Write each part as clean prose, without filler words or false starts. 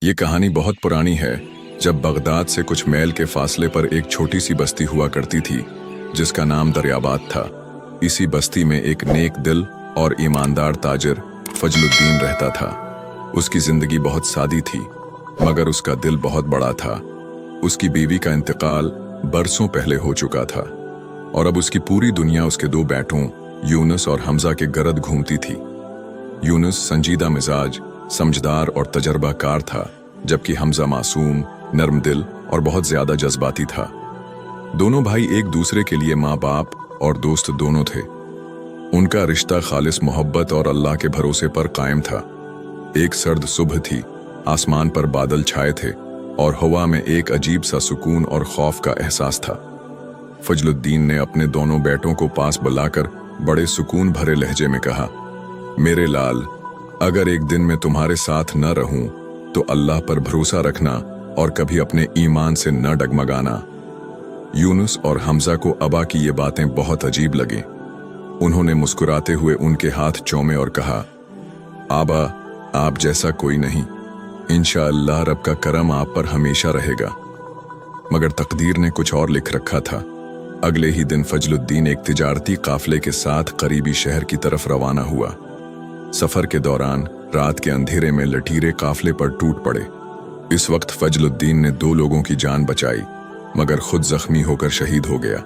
ये कहानी बहुत पुरानी है। जब बगदाद से कुछ मैल के फासले पर एक छोटी सी बस्ती हुआ करती थी जिसका नाम दरियाबाद था। इसी बस्ती में एक नेक दिल और ईमानदार ताजिर फजलुद्दीन रहता था। उसकी जिंदगी बहुत सादी थी मगर उसका दिल बहुत बड़ा था। उसकी बीवी का इंतकाल बरसों पहले हो चुका था और अब उसकी पूरी दुनिया उसके दो बेटों यूनुस और हमजा के गर्द घूमती थी। यूनुस संजीदा मिजाज, समझदार और तजर्बाकार था, जबकि हमजा मासूम, नर्म दिल और बहुत ज्यादा जज्बाती था। दोनों भाई एक दूसरे के लिए माँ बाप और दोस्त दोनों थे। उनका रिश्ता खालिस मोहब्बत और अल्लाह के भरोसे पर कायम था। एक सर्द सुबह थी, आसमान पर बादल छाए थे और हवा में एक अजीब सा सुकून और खौफ का एहसास था। फजलुद्दीन ने अपने दोनों बेटों को पास बुलाकर बड़े सुकून भरे लहजे में कहा, मेरे लाल, अगर एक दिन मैं तुम्हारे साथ न रहूं तो अल्लाह पर भरोसा रखना और कभी अपने ईमान से न डगमगाना। यूनुस और हमजा को अबा की ये बातें बहुत अजीब लगीं। उन्होंने मुस्कुराते हुए उनके हाथ चूमे और कहा, आबा, आप जैसा कोई नहीं, इंशाअल्लाह रब का करम आप पर हमेशा रहेगा। मगर तकदीर ने कुछ और लिख रखा था। अगले ही दिन फजलुद्दीन एक तिजारती काफले के साथ करीबी शहर की तरफ रवाना हुआ। सफर के दौरान रात के अंधेरे में लठीरे काफले पर टूट पड़े। इस वक्त फजलुद्दीन ने दो लोगों की जान बचाई मगर खुद जख्मी होकर शहीद हो गया।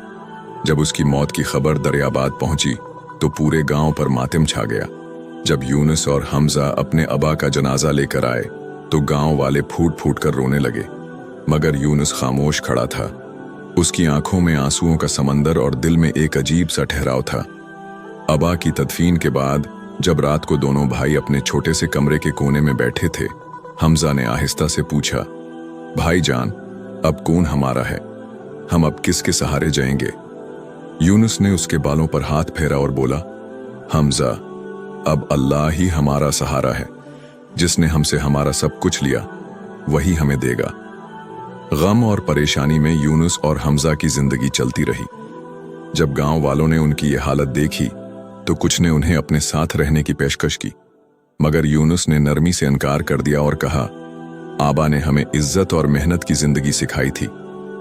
जब उसकी मौत की खबर दरियाबाद पहुंची तो पूरे गांव पर मातम छा गया। जब यूनुस और हमजा अपने अबा का जनाजा लेकर आए तो गांव वाले फूट फूट कर रोने लगे, मगर यूनुस खामोश खड़ा था। उसकी आंखों में आंसुओं का समंदर और दिल में एक अजीब सा ठहराव था। अबा की तदफीन के बाद जब रात को दोनों भाई अपने छोटे से कमरे के कोने में बैठे थे, हमजा ने आहिस्ता से पूछा, भाईजान, अब कौन हमारा है? हम अब किसके सहारे जाएंगे? यूनुस ने उसके बालों पर हाथ फेरा और बोला, हमजा, अब अल्लाह ही हमारा सहारा है। जिसने हमसे हमारा सब कुछ लिया वही हमें देगा। गम और परेशानी में यूनुस और हमजा की जिंदगी चलती रही। जब गांव वालों ने उनकी ये हालत देखी तो कुछ ने उन्हें अपने साथ रहने की पेशकश की, मगर यूनुस ने नरमी से इनकार कर दिया और कहा, आबा ने हमें इज्जत और मेहनत की जिंदगी सिखाई थी,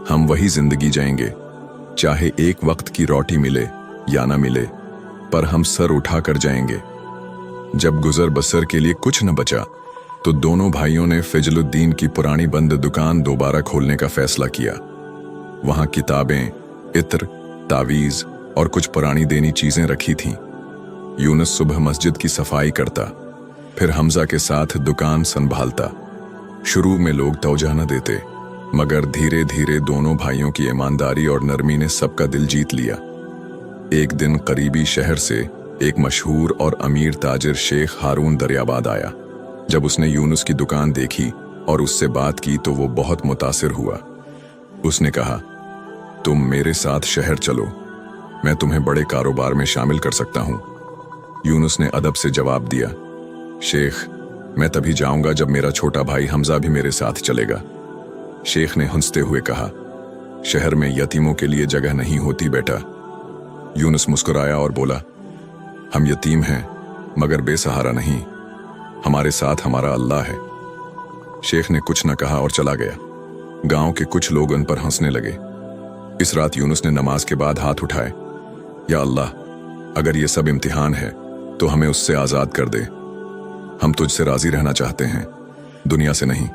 हम वही जिंदगी जाएंगे। चाहे एक वक्त की रोटी मिले या ना मिले, पर हम सर उठाकर जाएंगे। जब गुजर बसर के लिए कुछ न बचा तो दोनों भाइयों ने फजलुद्दीन की पुरानी बंद दुकान दोबारा खोलने का फैसला किया। वहां किताबें, इत्र, तावीज और कुछ पुरानी देनी चीजें रखी थीं। यूनुस सुबह मस्जिद की सफाई करता, फिर हमजा के साथ दुकान संभालता। शुरू में लोग तवज्जो न देते, मगर धीरे धीरे दोनों भाइयों की ईमानदारी और नरमी ने सबका दिल जीत लिया। एक दिन करीबी शहर से एक मशहूर और अमीर ताजिर शेख हारून दरियाबाद आया। जब उसने यूनुस की दुकान देखी और उससे बात की तो वो बहुत मुतासिर हुआ। उसने कहा, तुम मेरे साथ शहर चलो, मैं तुम्हें बड़े कारोबार में शामिल कर सकता हूं। यूनुस ने अदब से जवाब दिया, शेख, मैं तभी जाऊंगा जब मेरा छोटा भाई हमजा भी मेरे साथ चलेगा। शेख ने हंसते हुए कहा, शहर में यतीमों के लिए जगह नहीं होती बेटा। यूनुस मुस्कुराया और बोला, हम यतीम हैं मगर बेसहारा नहीं, हमारे साथ हमारा अल्लाह है। शेख ने कुछ न कहा और चला गया। गांव के कुछ लोग उन पर हंसने लगे। इस रात यूनुस ने नमाज के बाद हाथ उठाए, या अल्लाह, अगर ये सब इम्तिहान है तो हमें उससे आजाद कर दे। हम तुझसे राजी रहना चाहते हैं, दुनिया से नहीं।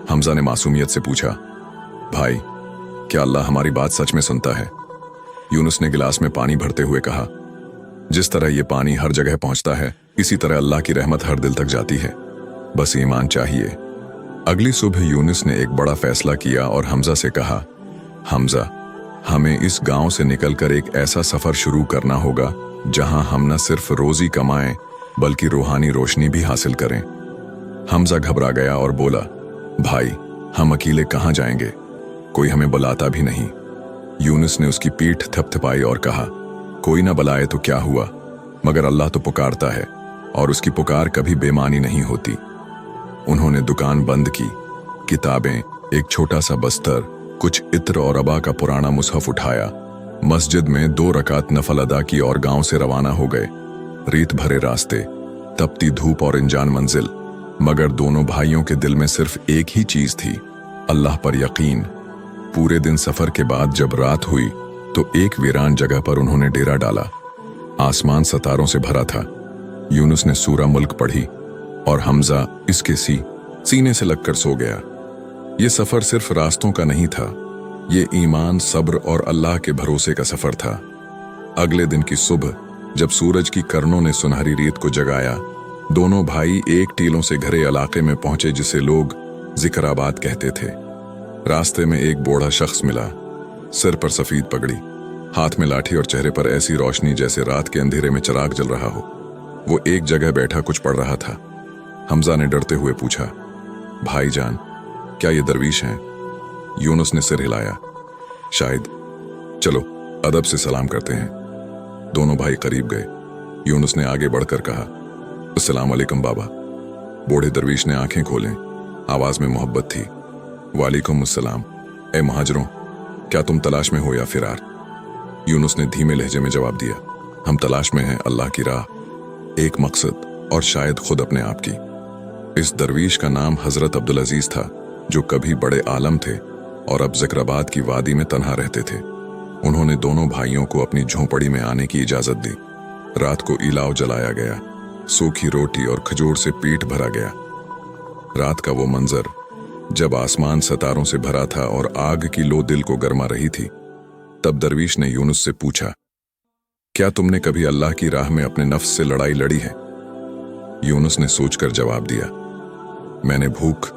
हमजा ने मासूमियत से पूछा, भाई, क्या अल्लाह हमारी बात सच में सुनता है? यूनुस ने गिलास में पानी भरते हुए कहा, जिस तरह ये पानी हर जगह पहुंचता है, इसी तरह अल्लाह की रहमत हर दिल तक जाती है, बस ईमान चाहिए। अगली सुबह यूनुस ने एक बड़ा फैसला किया और हमजा से कहा, हमजा, हमें इस गांव से निकलकर एक ऐसा सफर शुरू करना होगा जहां हम न सिर्फ रोजी कमाएं बल्कि रूहानी रोशनी भी हासिल करें। हमजा घबरा गया और बोला, भाई, हम अकेले कहां जाएंगे? कोई हमें बुलाता भी नहीं। यूनुस ने उसकी पीठ थपथपाई और कहा, कोई ना बुलाए तो क्या हुआ, मगर अल्लाह तो पुकारता है और उसकी पुकार कभी बेमानी नहीं होती। उन्होंने दुकान बंद की, किताबें, एक छोटा सा बस्तर, कुछ इत्र और अबा का पुराना मुसहफ उठाया, मस्जिद में 2 रकात नफल अदा की और गांव से रवाना हो गए। रेत भरे रास्ते, तपती धूप और अनजान मंजिल, मगर दोनों भाइयों के दिल में सिर्फ एक ही चीज थी, अल्लाह पर यकीन। पूरे दिन सफर के बाद जब रात हुई तो एक वीरान जगह पर उन्होंने डेरा डाला। आसमान सितारों से भरा था। यूनुस ने सूरा मुल्क पढ़ी और हमजा इसके सीने से लगकर सो गया। ये सफर सिर्फ रास्तों का नहीं था, ये ईमान, सब्र और अल्लाह के भरोसे का सफर था। अगले दिन की सुबह जब सूरज की किरणों ने सुनहरी रेत को जगाया, दोनों भाई एक टीलों से घरे इलाके में पहुंचे जिसे लोग जिक्राबाद कहते थे। रास्ते में एक बूढ़ा शख्स मिला, सिर पर सफेद पगड़ी, हाथ में लाठी और चेहरे पर ऐसी रोशनी जैसे रात के अंधेरे में चिराग जल रहा हो। वो एक जगह बैठा कुछ पढ़ रहा था। हमजा ने डरते हुए पूछा, भाईजान, क्या ये दरवीश हैं? यूनुस ने सिर हिलाया, शायद। चलो अदब से सलाम करते हैं। दोनों भाई करीब गए। यूनुस ने आगे बढ़कर कहा, अस्सलाम वालेकुम बाबा। बूढ़े दरवीश ने आंखें खोलें, आवाज में मोहब्बत थी। वालेकुम अस्सलाम। ए महाजरों, क्या तुम तलाश में हो या फिरार? यूनुस ने धीमे लहजे में जवाब दिया, हम तलाश में हैं अल्लाह की राह, एक मकसद और शायद खुद अपने आप की। इस दरवीश का नाम हजरत अब्दुल अजीज था, जो कभी बड़े आलम थे और अब जिक्राबाद की वादी में तन्हा रहते थे। उन्होंने दोनों भाइयों को अपनी झोंपड़ी में आने की इजाजत दी। रात को इलाव जलाया गया, सूखी रोटी और खजूर से पेट भरा गया। रात का वो मंजर जब आसमान सितारों से भरा था और आग की लो दिल को गरमा रही थी, तब दरवीश ने यूनुस से पूछा, क्या तुमने कभी अल्लाह की राह में अपने नफ्स से लड़ाई लड़ी है? यूनुस ने सोचकर जवाब दिया, मैंने भूख,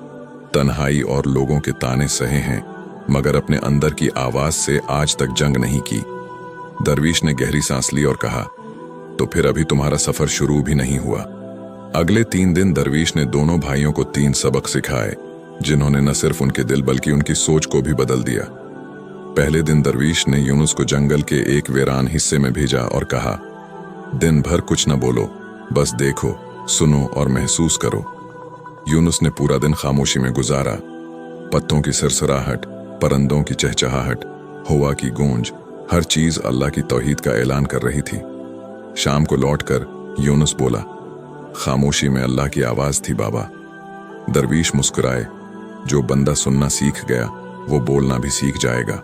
तन्हाई और लोगों के ताने सहे हैं, मगर अपने अंदर की आवाज से आज तक जंग नहीं की। दरवीश ने गहरी सांस ली और कहा, तो फिर अभी तुम्हारा सफर शुरू भी नहीं हुआ। अगले 3 दिन दरवीश ने दोनों भाइयों को 3 सबक सिखाए, जिन्होंने न सिर्फ उनके दिल बल्कि उनकी सोच को भी बदल दिया। पहले दिन दरवीश ने यूनुस को जंगल के एक वीरान हिस्से में भेजा और कहा, दिन भर कुछ न बोलो, बस देखो, सुनो और महसूस करो। यूनुस ने पूरा दिन खामोशी में गुजारा। पत्तों की सरसराहट, परिंदों की चहचहाहट, हवा की गूंज, हर चीज अल्लाह की तौहीद का ऐलान कर रही थी। शाम को लौटकर यूनुस बोला, खामोशी में अल्लाह की आवाज थी बाबा। दरवीश मुस्कुराए, जो बंदा सुनना सीख गया वो बोलना भी सीख जाएगा।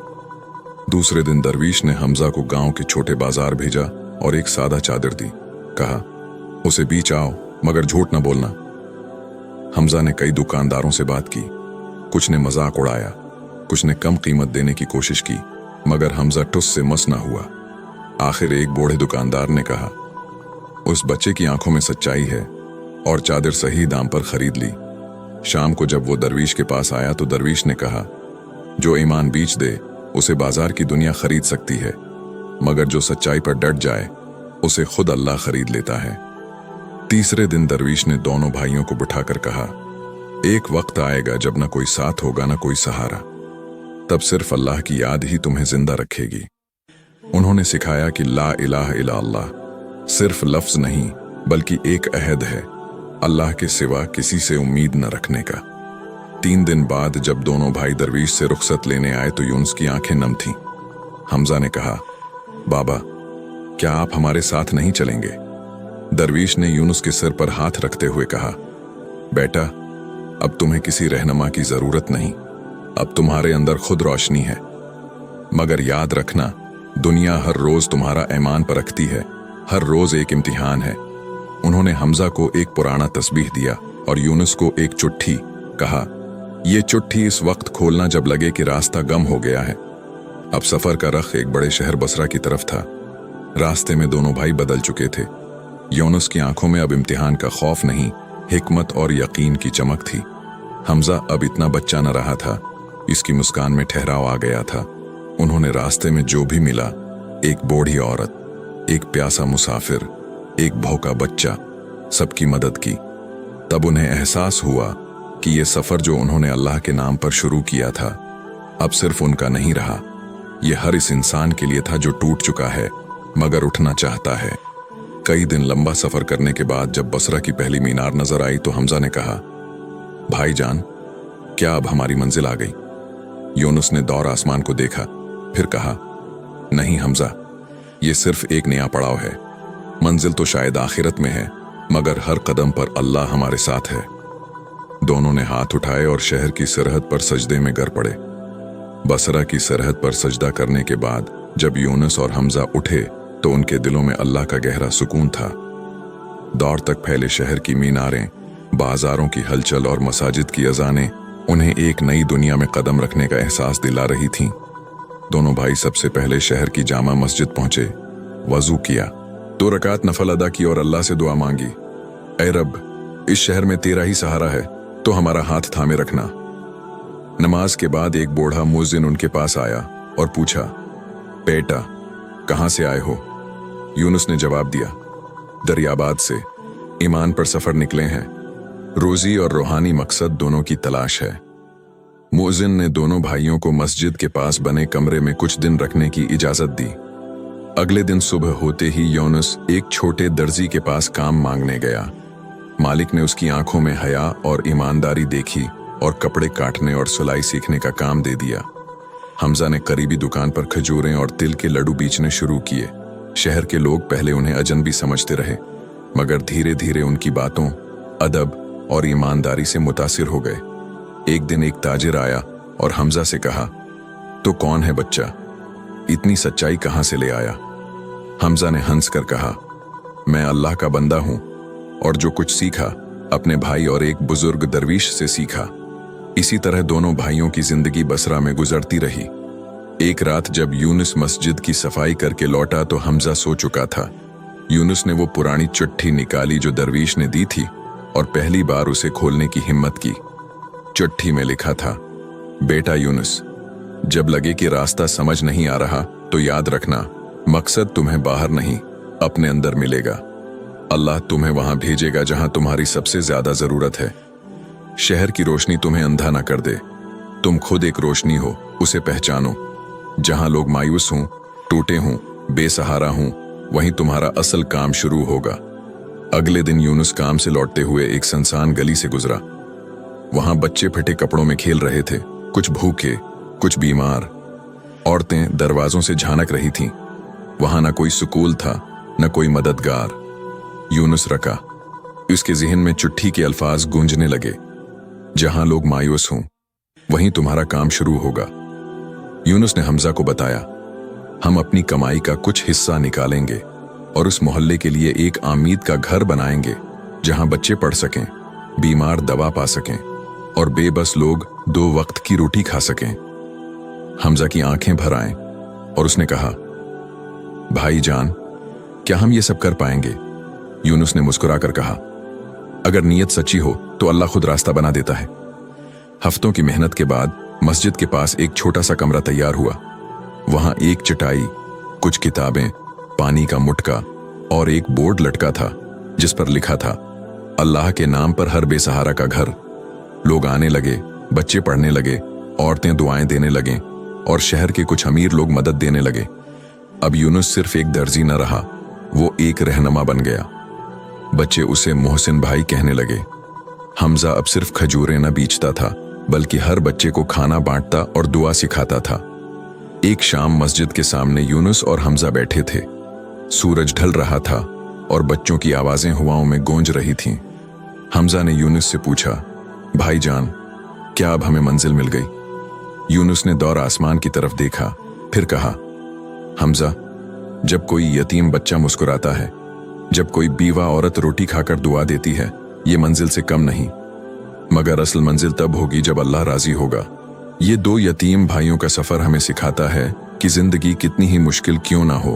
दूसरे दिन दरवीश ने हमजा को गांव के छोटे बाजार भेजा और एक सादा चादर दी। कहा, उसे बीच आओ, मगर झूठ न बोलना। हमजा ने कई दुकानदारों से बात की, कुछ ने मजाक उड़ाया, कुछ ने कम कीमत देने की कोशिश की, मगर हमजा टुस से मस न हुआ। आखिर एक बूढ़े दुकानदार ने कहा, उस बच्चे की आंखों में सच्चाई है, और चादर सही दाम पर खरीद ली। शाम को जब वो दरवीश के पास आया तो दरवीश ने कहा, जो ईमान बेच दे उसे बाजार की दुनिया खरीद सकती है, मगर जो सच्चाई पर डट जाए उसे खुद अल्लाह खरीद लेता है। तीसरे दिन दरवीश ने दोनों भाइयों को बिठाकर कहा, एक वक्त आएगा जब न कोई साथ होगा न कोई सहारा, तब सिर्फ अल्लाह की याद ही तुम्हें जिंदा रखेगी। उन्होंने सिखाया कि ला इलाहा इल्ला अल्लाह सिर्फ लफ्ज नहीं बल्कि एक अहद है, अल्लाह के सिवा किसी से उम्मीद न रखने का। 3 दिन बाद जब दोनों भाई दरवीश से रुखसत लेने आए तो यूनुस की आंखें नम थीं। हमजा ने कहा, बाबा, क्या आप हमारे साथ नहीं चलेंगे? दरवीश ने यूनुस के सिर पर हाथ रखते हुए कहा, बेटा, अब तुम्हें किसी रहनुमा की जरूरत नहीं, अब तुम्हारे अंदर खुद रोशनी है। मगर याद रखना, दुनिया हर रोज तुम्हारा ईमान परखती है, हर रोज एक इम्तिहान है। उन्होंने हमजा को एक पुराना तस्बीह दिया और यूनुस को एक चिट्ठी। कहा, ये चिट्ठी इस वक्त खोलना जब लगे कि रास्ता गम हो गया है। अब सफर का रख एक बड़े शहर बसरा की तरफ था। रास्ते में दोनों भाई बदल चुके थे। यूनुस की आंखों में अब इम्तिहान का खौफ नहीं, हिकमत और यकीन की चमक थी। हमजा अब इतना बच्चा न रहा था, इसकी मुस्कान में ठहराव आ गया था। उन्होंने रास्ते में जो भी मिला, एक बूढ़ी औरत, एक प्यासा मुसाफिर, एक भौंका बच्चा, सबकी मदद की। तब उन्हें एहसास हुआ कि ये सफर जो उन्होंने अल्लाह के नाम पर शुरू किया था, अब सिर्फ उनका नहीं रहा, ये हर इस इंसान के लिए था जो टूट चुका है मगर उठना चाहता है। कई दिन लंबा सफर करने के बाद जब बसरा की पहली मीनार नजर आई तो हमजा ने कहा, भाईजान, क्या अब हमारी मंजिल आ गई? यूनुस ने दौर आसमान को देखा, फिर कहा, नहीं हमजा, ये सिर्फ एक नया पड़ाव है। मंजिल तो शायद आखिरत में है, मगर हर कदम पर अल्लाह हमारे साथ है। दोनों ने हाथ उठाए और शहर की सरहद पर सजदे में गिर पड़े। बसरा की सरहद पर सजदा करने के बाद जब यूनुस और हमजा उठे तो उनके दिलों में अल्लाह का गहरा सुकून था। दौर तक फैले शहर की मीनारें, बाजारों की हलचल और मसाजिद की अजानें उन्हें एक नई दुनिया में कदम रखने का एहसास दिला रही थीं। दोनों भाई सबसे पहले शहर की जामा मस्जिद पहुंचे, वजू किया, 2 रकात नफल अदा की और अल्लाह से दुआ मांगी, ऐ रब, इस शहर में तेरा ही सहारा है तो हमारा हाथ थामे रखना। नमाज के बाद एक बूढ़ा मुअज्जिन उनके पास आया और पूछा, बेटा कहां से आए हो? यूनुस ने जवाब दिया, दरियाबाद से, ईमान पर सफर निकले हैं, रोजी और रूहानी मकसद दोनों की तलाश है। मुअज्जिन ने दोनों भाइयों को मस्जिद के पास बने कमरे में कुछ दिन रखने की इजाजत दी। अगले दिन सुबह होते ही यूनुस एक छोटे दर्जी के पास काम मांगने गया। मालिक ने उसकी आंखों में हया और ईमानदारी देखी और कपड़े काटने और सिलाई सीखने का काम दे दिया। हमजा ने करीबी दुकान पर खजूरें और तिल के लड्डू बेचने शुरू किए। शहर के लोग पहले उन्हें अजनबी समझते रहे, मगर धीरे धीरे उनकी बातों, अदब और ईमानदारी से मुतासिर हो गए। एक दिन एक ताजिर आया और हमजा से कहा, तो कौन है बच्चा, इतनी सच्चाई कहां से ले आया? हमजा ने हंस कर कहा, मैं अल्लाह का बंदा हूं और जो कुछ सीखा अपने भाई और एक बुजुर्ग दरवीश से सीखा। इसी तरह दोनों भाइयों की जिंदगी बसरा में गुजरती रही। एक रात जब यूनुस मस्जिद की सफाई करके लौटा तो हमजा सो चुका था। यूनुस ने वो पुरानी चिट्ठी निकाली जो दरवीश ने दी थी और पहली बार उसे खोलने की हिम्मत की। चिट्ठी में लिखा था, बेटा यूनुस, जब लगे कि रास्ता समझ नहीं आ रहा तो याद रखना, मकसद तुम्हें बाहर नहीं अपने अंदर मिलेगा। अल्लाह तुम्हें वहां भेजेगा जहां तुम्हारी सबसे ज्यादा जरूरत है। शहर की रोशनी तुम्हें अंधा ना कर दे, तुम खुद एक रोशनी हो, उसे पहचानो। जहां लोग मायूस हों, टूटे हों, बेसहारा हों, वहीं तुम्हारा असल काम शुरू होगा। अगले दिन यूनुस काम से लौटते हुए एक सुनसान गली से गुजरा। वहां बच्चे फटे कपड़ों में खेल रहे थे, कुछ भूखे, कुछ बीमार। औरतें दरवाजों से झांक रही थीं। वहां ना कोई सुकूल था, न कोई मददगार। यूनुस रका, उसके ज़हन में चिट्ठी के अल्फाज गूंजने लगे, जहां लोग मायूस हों, वहीं तुम्हारा काम शुरू होगा। यूनुस ने हमजा को बताया, हम अपनी कमाई का कुछ हिस्सा निकालेंगे और उस मोहल्ले के लिए एक आमीद का घर बनाएंगे जहां बच्चे पढ़ सकें, बीमार दवा पा सकें और बेबस लोग 2 वक्त की रोटी खा सकें। हमजा की आंखें भर आएं और उसने कहा, भाई जान, क्या हम ये सब कर पाएंगे? यूनुस ने मुस्कुराकर कहा, अगर नीयत सच्ची हो तो अल्लाह खुद रास्ता बना देता है। हफ्तों की मेहनत के बाद मस्जिद के पास एक छोटा सा कमरा तैयार हुआ। वहां एक चटाई, कुछ किताबें, पानी का मुटका और एक बोर्ड लटका था जिस पर लिखा था, अल्लाह के नाम पर हर बेसहारा का घर। लोग आने लगे, बच्चे पढ़ने लगे, औरतें दुआएं देने लगें और शहर के कुछ अमीर लोग मदद देने लगे। अब यूनुस सिर्फ एक दर्जी न रहा, वो एक रहनुमा बन गया। बच्चे उसे मोहसिन भाई कहने लगे। हमजा अब सिर्फ खजूरें न बेचता था, बल्कि हर बच्चे को खाना बांटता और दुआ सिखाता था। एक शाम मस्जिद के सामने यूनुस और हमजा बैठे थे। सूरज ढल रहा था और बच्चों की आवाजें हवाओं में गूंज रही थीं। हमजा ने यूनुस से पूछा, भाईजान, क्या अब हमें मंजिल मिल गई? यूनुस ने दौर आसमान की तरफ देखा, फिर कहा, हमजा, जब कोई यतीम बच्चा मुस्कुराता है, जब कोई बीवा औरत रोटी खाकर दुआ देती है, ये मंजिल से कम नहीं। मगर असल मंजिल तब होगी जब अल्लाह राजी होगा। ये 2 यतीम भाइयों का सफर हमें सिखाता है कि जिंदगी कितनी ही मुश्किल क्यों ना हो,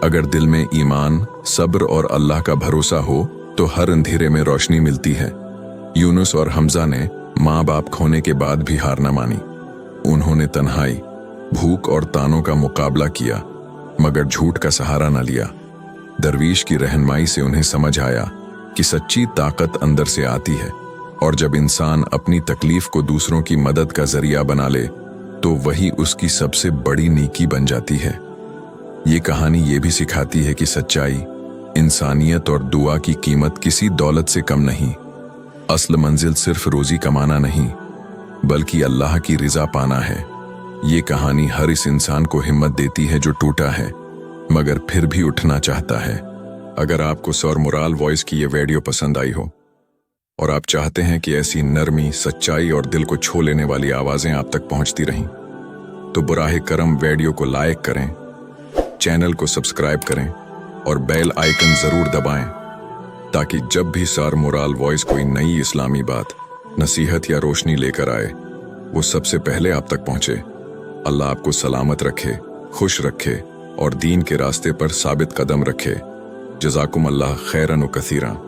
अगर दिल में ईमान, सब्र और अल्लाह का भरोसा हो तो हर अंधेरे में रोशनी मिलती है। यूनुस और हमजा ने माँ बाप खोने के बाद भी हार न मानी। उन्होंने तन्हाई, भूख और तानों का मुकाबला किया, मगर झूठ का सहारा न लिया। दरवीश की रहनुमाई से उन्हें समझ आया कि सच्ची ताकत अंदर से आती है और जब इंसान अपनी तकलीफ को दूसरों की मदद का जरिया बना ले तो वही उसकी सबसे बड़ी नेकी बन जाती है। ये कहानी ये भी सिखाती है कि सच्चाई, इंसानियत और दुआ की कीमत किसी दौलत से कम नहीं। असल मंजिल सिर्फ रोजी कमाना नहीं, बल्कि अल्लाह की रिजा पाना है। ये कहानी हर इस इंसान को हिम्मत देती है जो टूटा है मगर फिर भी उठना चाहता है। अगर आपको सौर मुराल वॉइस की ये वीडियो पसंद आई हो और आप चाहते हैं कि ऐसी नरमी, सच्चाई और दिल को छू लेने वाली आवाजें आप तक पहुंचती रहें, तो बुराहे करम वीडियो को लाइक करें, चैनल को सब्सक्राइब करें और बेल आइकन जरूर दबाएं, ताकि जब भी सार मोराल वॉइस कोई नई इस्लामी बात, नसीहत या रोशनी लेकर आए, वो सबसे पहले आप तक पहुंचे। अल्लाह आपको सलामत रखे, खुश रखे और दीन के रास्ते पर साबित कदम रखे। जज़ाकुम अल्लाह खैरन व कसीरा।